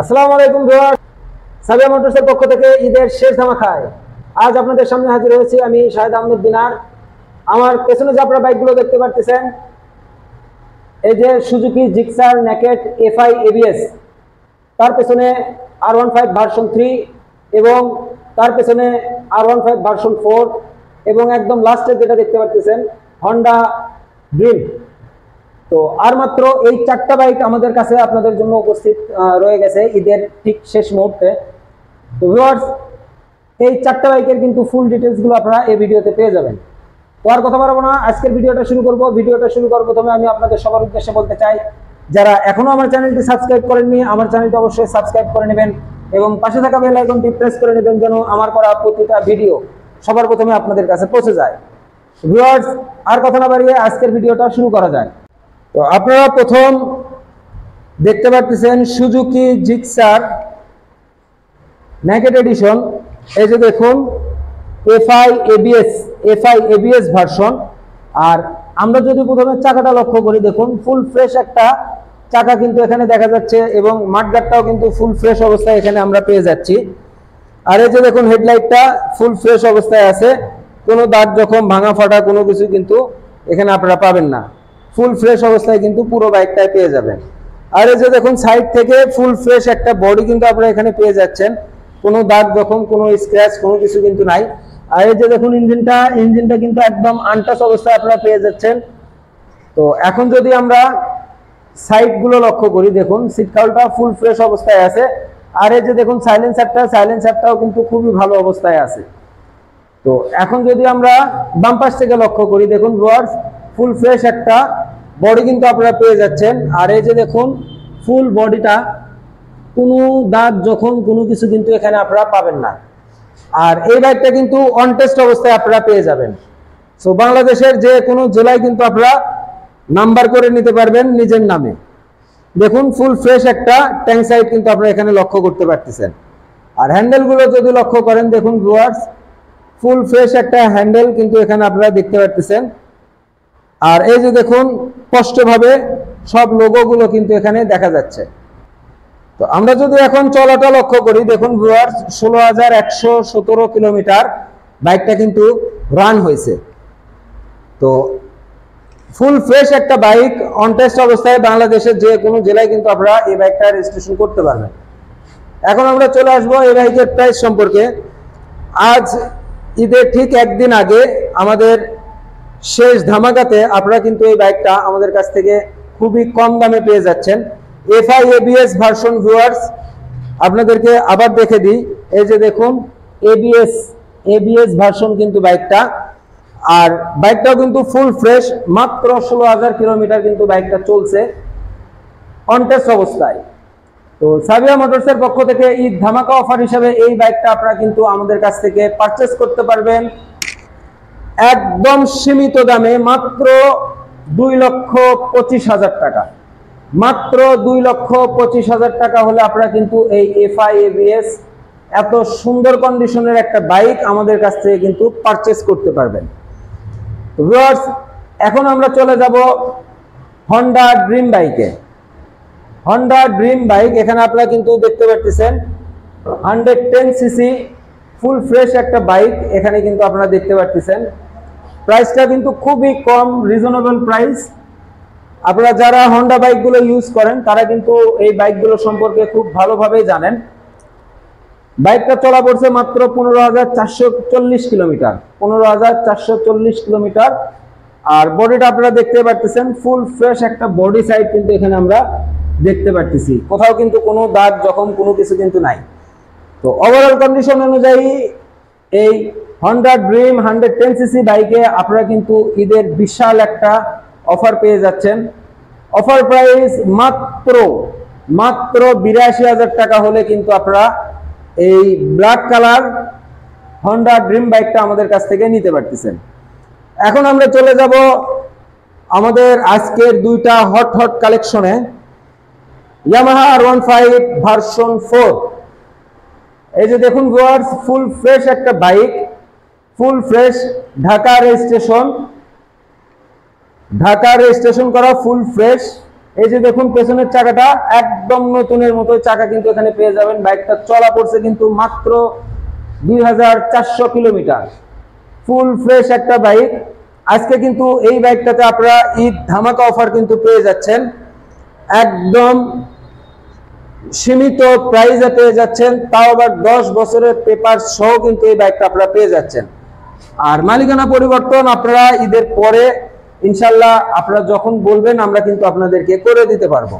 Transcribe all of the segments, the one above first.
আসসালামু আলাইকুম ভিউয়ার, সাবিয়া মোটরসের পক্ষ থেকে ঈদের শেষ ধামাকায় আজ আপনাদের সামনে হাজির হয়েছি আমি শাহেদ আহমেদ দিনার। আমার পেছনে যে আপনারা বাইকগুলো দেখতে পাচ্ছেন, এই যে Suzuki Gixxer naked FI ABS, তার পেছনে R15 ভার্সন 3 এবং তার পেছনে R15 ভার্সন 4 এবং একদম লাস্টে যেটা দেখতে পাচ্ছেন হন্ডা ড্রিম। তো আর মাত্র এই চারটা বাইক আমাদের কাছে আপনাদের জন্য উপস্থিত রয়ে গেছে ঈদের ঠিক শেষ মুহূর্তে। তো ভিউয়ার্স, এই চারটা বাইকের কিন্তু ফুল ডিটেলসগুলো আপনারা এই ভিডিওতে পেয়ে যাবেন। তো আর কথা বাড়াবো না, আজকের ভিডিওটা শুরু করব। প্রথমে আমি আপনাদের সবার উদ্দেশ্যে বলতে চাই, যারা এখনো আমার চ্যানেলটি সাবস্ক্রাইব করেননি, আমার চ্যানেলটি অবশ্যই সাবস্ক্রাইব করে নেবেন এবং পাশে থাকা বেল আইকনটি প্রেস করে নেবেন যেন আমার করা প্রতিটা ভিডিও সবার প্রথমে আপনাদের কাছে পৌঁছে যায়। ভিউয়ার্স, আর কথা না বাড়িয়ে আজকের ভিডিওটা শুরু করা যায়। তো আপনারা প্রথম দেখতে পাচ্ছেন সুজুকি জিক্সার নেকেড এডিশন। এই যে দেখুন এফআই এবিএস ভার্সন। আর আমরা যদি প্রথমে চাকাটা লক্ষ্য করি, দেখুন ফুল ফ্রেশ একটা চাকা কিন্তু এখানে দেখা যাচ্ছে এবং মাঠগাটটাও কিন্তু ফুল ফ্রেশ অবস্থায় এখানে আমরা পেয়ে যাচ্ছি। আর এই যে দেখুন হেডলাইটটা ফুল ফ্রেশ অবস্থায় আছে, কোনো দাগ জখম ভাঙা ফাটা কোনো কিছু কিন্তু এখানে আপনারা পাবেন না। ফুল ফ্রেশ অবস্থায় কিন্তু পুরো বাইকটায় পেয়ে যাবেন। আর এই যে দেখুন সাইড থেকে ফুল ফ্রেশ একটা বডি কিন্তু আপনারা এখানে পেয়ে যাচ্ছেন, কোনো দাগ জখম কোনো স্ক্র্যাচ কোনো কিছু কিন্তু নাই। আর এই যে দেখুন ইঞ্জিনটা কিন্তু একদম আনটাচ অবস্থায় আপনারা পেয়ে যাচ্ছেন। তো এখন যদি আমরা সাইডগুলো লক্ষ্য করি, দেখুন সিট কাউলটা ফুল ফ্রেশ অবস্থায় আছে। আর এই যে দেখুন সাইলেন্সারটাও কিন্তু খুবই ভালো অবস্থায় আছে। তো এখন যদি আমরা বাম পাশ থেকে লক্ষ্য করি, দেখুন ভিউয়ার্স ফুল ফ্রেশ একটা বডি কিন্তু আপনারা পেয়ে যাচ্ছেন। আর এই যে দেখুন ফুল বডিটা কোনো দাগ জখম কোনো কিছু কিন্তু এখানে আপনারা পাবেন না। আর এই বাইকটা কিন্তু অন টেস্ট অবস্থায় আপনারা পেয়ে যাবেন। সো বাংলাদেশের যে কোনো জেলায় কিন্তু আপনারা নাম্বার করে নিতে পারবেন নিজের নামে। দেখুন ফুল ফ্রেশ একটা ট্যাঙ্ক সাইড কিন্তু আপনারা এখানে লক্ষ্য করতে পারতেছেন। আর হ্যান্ডেলগুলো যদি লক্ষ্য করেন, দেখুন ভিউয়ার্স ফুল ফ্রেশ একটা হ্যান্ডেল কিন্তু এখানে আপনারা দেখতে পারতেছেন। আর এই যে দেখুন স্পষ্টভাবে সব লোগোগুলো কিন্তু এখানে দেখা যাচ্ছে। তো আমরা যদি এখন চলাটা লক্ষ্য করি, দেখুন ভিউয়ার্স 16,117 কিলোমিটার বাইকটা কিন্তু রান হয়েছে। তো ফুল ফ্রেশ একটা বাইক অন টেস্ট অবস্থায় বাংলাদেশের যে কোনো জেলায় কিন্তু আপনারা এই বাইকটা রেজিস্ট্রেশন করতে পারবেন। এখন আমরা চলে আসবো এই বাইকের প্রাইস সম্পর্কে। আজ ঈদের ঠিক একদিন আগে আমাদের শেষ ধামাকাতে আপনারা কিন্তু এই বাইকটা আমাদের কাছ থেকে খুবই কম দামে পেয়ে যাচ্ছেন। FI ABS version. ভিউয়ার্স আপনাদেরকে আবার দেখে দিই, এই যে দেখুন এবিএস ভার্সন কিন্তু বাইকটা। আর বাইকটাও কিন্তু ফুল ফ্রেশ, মাত্র 16,000 কিলোমিটার কিন্তু বাইকটা চলছে অন টেস্ট অবস্থায়। তো সাবিয়া মোটরসের পক্ষ থেকে ঈদ ধামাকা অফার হিসেবে এই বাইকটা আপনারা কিন্তু আমাদের কাছ থেকে পারচেস করতে পারবেন একদম সীমিত দামে, মাত্র 2,25,000 টাকা। মাত্র 2,25,000 টাকা হলে আপনারা কিন্তু এই এফআই এবিএস এত সুন্দর কন্ডিশনের একটা বাইক আমাদের কাছ থেকে কিন্তু পারচেস করতে পারবেন। তো ভিউয়ার্স, এখন আমরা চলে যাব হন্ডা ড্রিম বাইকে। হন্ডা ড্রিম বাইক এখানে আপনারা কিন্তু দেখতে পাচ্ছেন 110 সিসি ফুল ফ্রেশ একটা বাইক এখানে কিন্তু আপনারা দেখতে পাচ্ছেন। প্রাইসটা কিন্তু খুবই কম, রিজনেবল প্রাইস। আপনারা যারা হন্ডা বাইকগুলো ইউজ করেন তারা কিন্তু এই বাইকগুলো সম্পর্কে খুব ভালোভাবেই জানেন। বাইকটা চলা পড়ছে মাত্র 15,440 কিলোমিটার, 15,440 কিলোমিটার। আর বডিটা আপনারা দেখতে পাচ্ছেন ফুল ফ্রেশ একটা বডি সাইড কিন্তু এখানে আমরা দেখতে পাচ্ছি, কোথাও কিন্তু কোনো দাগ জখম কোনো কিছু কিন্তু নাই। তো ওভারঅল কন্ডিশন অনুযায়ী এই হন্ডা ড্রিম 110 সিসি বাইকে আপনারা কিন্তু ঈদের বিশাল একটা অফার পেয়ে যাচ্ছেন। অফার প্রাইস মাত্র 82,000 টাকা হলে কিন্তু আপনারা এই ব্ল্যাক কালার হন্ডা ড্রিম বাইকটা আমাদের কাছ থেকে নিতে পারতেছেন। এখন আমরা চলে যাব আমাদের আজকের দুইটা হট কালেকশনে, ইয়ামাহা R15 ভার্সন 4। এই যে দেখুন ভিউয়ার্স ফুল ফ্রেশ একটা bike, full fresh Dhaka registration করা ফুল ফ্রেশ এই যে দেখুন পেছনের চাকাটা একদম নতুনের মতো চাকা কিন্তু এখানে পেয়ে যাবেন। বাইকটা চলা পড়ছে কিন্তু মাত্র 2400 কিলোমিটার। ফুল ফ্রেশ একটা বাইক। আজকে কিন্তু এই বাইকটাতে আপনারা ঈদ ধামাকা অফার কিন্তু পেয়ে যাচ্ছেন, একদম সীমিত প্রাইসে পেয়ে যাচ্ছেন, তাও আবার 10 বছরের পেপার সহ কিন্তু এই বাইকটা আপনারা পেয়ে যাচ্ছেন। আর মালিকানা পরিবর্তন আপনারা ঈদের পরে ইনশাল্লাহ আপনারা যখন বলবেন আমরা কিন্তু আপনাদেরকে করে দিতে পারবো।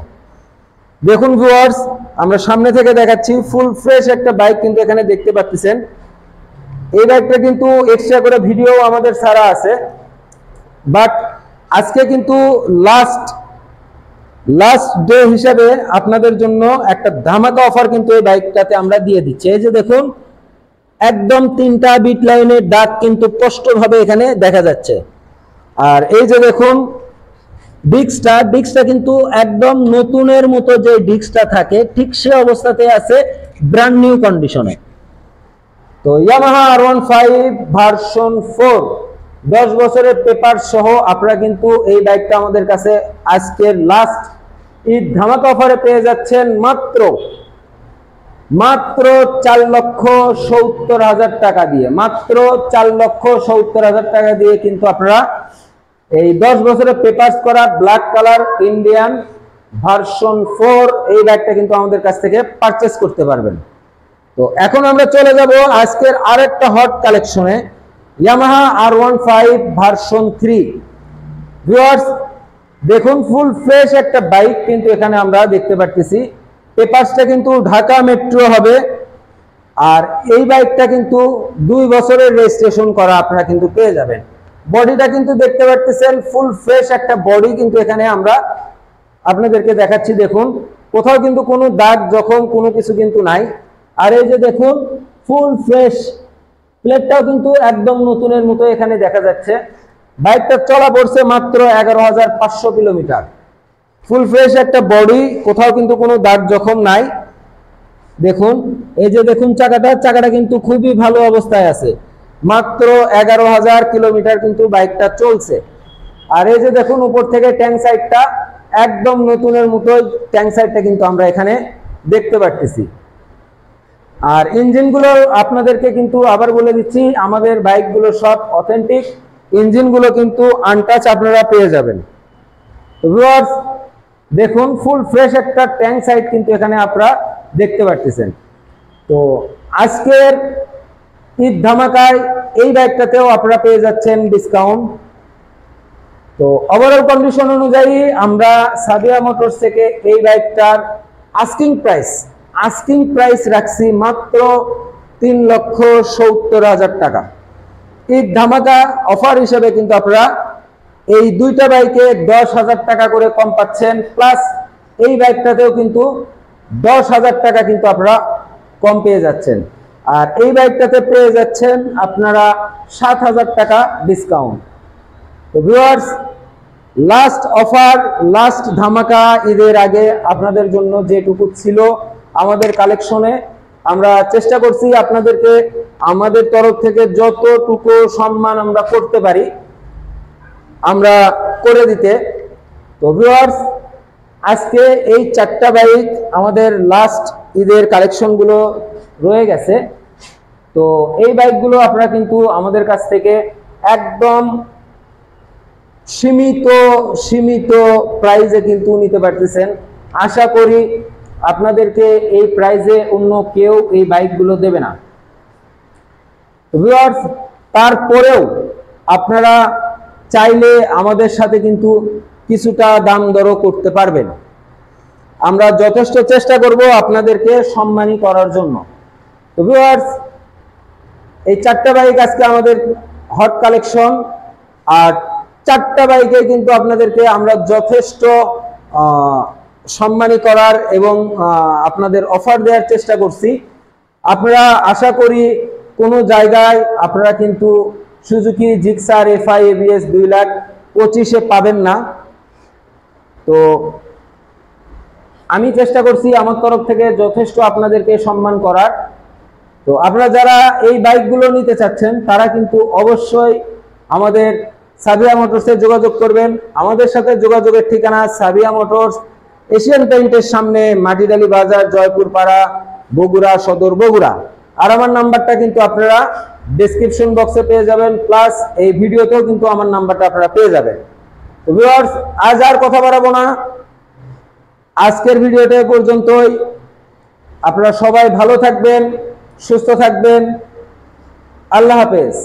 দেখুন ভিউয়ার্স, আমরা সামনে থেকে দেখাচ্ছি, ফুল ফ্রেশ একটা বাইক কিন্তু এখানে দেখতে পাচ্ছেন। এই বাইকটা কিন্তু এক্সট্রা করে ভিডিও আমাদের ছাড়া আছে, বাট আজকে কিন্তু লাস্ট ডে হিসাবে আপনাদের জন্য একটা ধামাকা অফার কিন্তু এই বাইকটাতে আমরা দিয়ে দিচ্ছি। এই যে দেখুন একদম 3টা বিট লাইনের দাগ কিন্তু স্পষ্টভাবে এখানে দেখা যাচ্ছে। আর এই যে দেখুন ডিস্কটা কিন্তু একদম নতুনের মতো যে ডিস্কটা থাকে ঠিক সে অবস্থাতে আছে, ব্র্যান্ড নিউ কন্ডিশনে। তো ইয়ামাহা R15 ভার্সন 4 10 বছরের পেপার সহ আপনারা কিন্তু এই বাইকটা আমাদের কাছে আজকের লাস্ট ঈদ ধামাকা অফারে পেয়ে যাচ্ছেন মাত্র 4,70,000 টাকা দিয়ে। মাত্র 4,70,000 টাকা দিয়ে কিন্তু আপনারা এই 10 বছরের পেপারস করা ব্ল্যাক কালার ইন্ডিয়ান ভার্সন 4 এই বাইকটা কিন্তু আমাদের কাছ থেকে পারচেজ করতে পারবেন। তো এখন আমরা চলে যাব আজকের আরেকটা হট কালেকশনে, ইয়ামাহা R15 ভার্সন 3। ভিউয়ার্স দেখুন ফুল ফ্রেশ একটা বাইক কিন্তু এখানে আমরা দেখতে পাচ্ছি। পেপারসটা কিন্তু ঢাকা মেট্রো হবে। আর এই বাইকটা কিন্তু 2 বছরের রেজিস্ট্রেশন করা আপনারা কিন্তু পেয়ে যাবেন। বডিটা কিন্তু দেখতে পাচ্ছেন ফুল ফ্রেশ একটা বডি কিন্তু এখানে আমরা আপনাদেরকে দেখাচ্ছি। দেখুন কোথাও কিন্তু কোনো দাগ জখম কোনো কিছু কিন্তু নাই। আর এই যে দেখুন ফুল ফ্রেশ প্লেটটাও কিন্তু একদম নতুনের মতো এখানে দেখা যাচ্ছে। বাইকটা চলা পড়ছে মাত্র 11,500 কিলোমিটার। ফুল ফ্রেশ একটা বডি, কোথাও কিন্তু কোনো দাগ জখম নাই। দেখুন এই যে দেখুন চাকাটা কিন্তু খুবই ভালো অবস্থায় আছে। মাত্র 11,000 কিলোমিটার কিন্তু বাইকটা চলছে। আর এই যে দেখুন উপর থেকে ট্যাঙ্ক সাইডটা একদম নতুনের মতো ট্যাঙ্ক সাইডটা কিন্তু আমরা এখানে দেখতে পাচ্ছি। আর ইঞ্জিনগুলো আপনাদেরকে কিন্তু আবার বলে দিচ্ছি, আমাদের বাইকগুলো সব অথেন্টিক, ইঞ্জিনগুলো কিন্তু আনটাচ আপনারা পেয়ে যাবেন। ভিউয়ার্স দেখুন ফুল ফ্রেশ একটা ট্যাঙ্ক সাইড কিন্তু এখানে আপনারা দেখতে পাচ্ছেন। তো আজকের ঈদ ধামাকায় এই বাইকটাতেও আপনারা পেয়ে যাচ্ছেন ডিসকাউন্ট। তো ওভারঅল কন্ডিশন অনুযায়ী আমরা সাদিয়া মোটরস থেকে এই বাইকটার আস্কিং প্রাইস রাখছি মাত্র 3,70,000 টাকা। ঈদ ধামাকা অফার হিসেবে কিন্তু আপনারা এই দুইটা বাইকে 10,000 টাকা করে কম পাচ্ছেন, প্লাস এই বাইকটাতেও কিন্তু 10,000 টাকা কিন্তু আপনারা কম পেয়ে যাচ্ছেন। আর এই বাইকটাতে পেয়ে যাচ্ছেন আপনারা 7,000 টাকা ডিসকাউন্ট। তো ভিউয়ার্স লাস্ট অফার, লাস্ট ধামাকা ঈদের আগে আপনাদের জন্য যেটুকু ছিল আমাদের কালেকশনে, আমরা চেষ্টা করছি আপনাদেরকে আমাদের তরফ থেকে যতটুকু সম্মান আমরা করতে পারি আমরা করে দিতে। তো ভিউয়ার্স আজকে এই 4টা বাইক আমাদের লাস্ট ঈদের কালেকশনগুলো রয়ে গেছে। তো এই বাইকগুলো আপনারা কিন্তু আমাদের কাছ থেকে একদম সীমিত প্রাইজে কিন্তু নিতে পারতেছেন। আশা করি আপনাদেরকে এই প্রাইজে অন্য কেউ এই বাইকগুলো দেবে না। ভিউয়ার্স তারপরেও আপনারা চাইলে আমাদের সাথে কিন্তু কিছুটা দাম দরও করতে পারবেন। আমরা যথেষ্ট চেষ্টা করব আপনাদেরকে সম্মানী করার জন্য। তো ভিউয়ার্স এই 4টা বাইক আজকে আমাদের হট কালেকশন। আর 4টা বাইকে কিন্তু আপনাদেরকে আমরা যথেষ্ট সম্মানী করার এবং আপনাদের অফার দেওয়ার চেষ্টা করছি। আপনারা আশা করি কোনো জায়গায় আপনারা কিন্তু সুজুকি জিক্সার FI ABS 2,25,000 পাবেন না। তো আমি চেষ্টা করছি আমার তরফ থেকে যথেষ্ট আপনাদেরকে সম্মান করার। তো আপনারা যারা এই বাইকগুলো নিতে চাচ্ছেন তারা কিন্তু অবশ্যই আমাদের সাবিয়া মোটরসে যোগাযোগ করবেন। আমাদের সাথে যোগাযোগের ঠিকানা সাবিয়া মোটরস, এশিয়ান পেইন্টের সামনে, মাটিডালি বাজার, জয়পুর পাড়া, বগুড়া সদর, বগুড়া। আর আমার নাম্বারটা কিন্তু আপনারা ডেসক্রিপশন বক্সে পেয়ে যাবেন, প্লাস এই ভিডিওতেও কিন্তু আমার নাম্বারটা আপনারা পেয়ে যাবেন। তো ভিউয়ার্স, আজ আর কথা বাড়াবো না, আজকের ভিডিওটা এ পর্যন্তই। আপনারা সবাই ভালো থাকবেন, সুস্থ থাকবেন। আল্লাহ হাফেজ।